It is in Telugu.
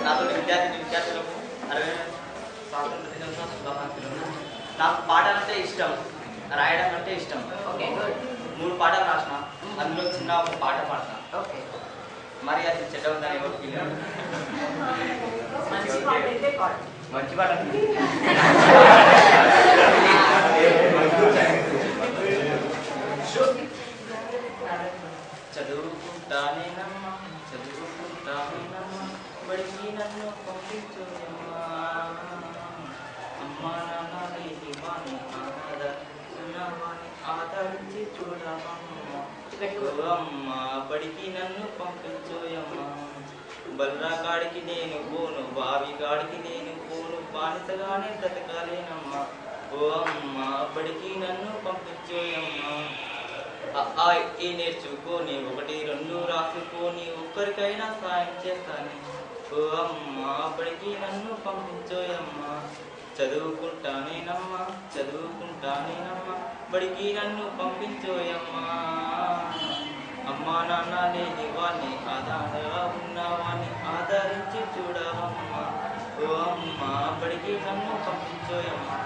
నాతో విద్యార్థులకు 60 స్వాతంత్ర దినోత్సవ శుభాకాంక్షలు. నాకు పాటలంటే ఇష్టం, రాయడం అంటే ఇష్టం. Okay, good. 3 పాటలు రాసిన, అందులో చిన్న ఒక పాట పాడతాను. ఓకే, మరి అది చెడ్డ ఉందని ఎవరు ఫీల్ మంచి పాట అయితే పాడు. మంచి పాట చదువుకుంటానేనమ్మా చదువుకుంటానేనమ్మా బడికి నన్ను పంపించునమ్మా అమ్మా నాన్న లేని వాణి ఆదరించున్నవాణి ఆదరించి చూడవమ్మా అమ్మా బడికి నన్ను పంపించోయమ్మా బల్రా కాడికి నేను పోను బావి కాడికి నేను పోను బానిసగానే బ్రతకాలేనమ్మా ఓ అమ్మా బడికి నన్ను పంపించోయమ్మా ఈ నేర్చుకొని 1, 2 రాసుకొని ఒక్కరికైనా సాయం చేస్తాను. ఓ అమ్మా బడికి నన్ను పంపించోయమ్మా చదువుకుంటానేనమ్మా చదువుకుంటానేనమ్మా బడికి నన్ను పంపించోయమ్మా అమ్మా నాన్న లేని వాణ్ణి ఆధారంగా ఉన్నవాణ్ణి ఆదరించి చూడవమ్మా ఓ అమ్మా బడికి నన్ను పంపించోయమ్మా.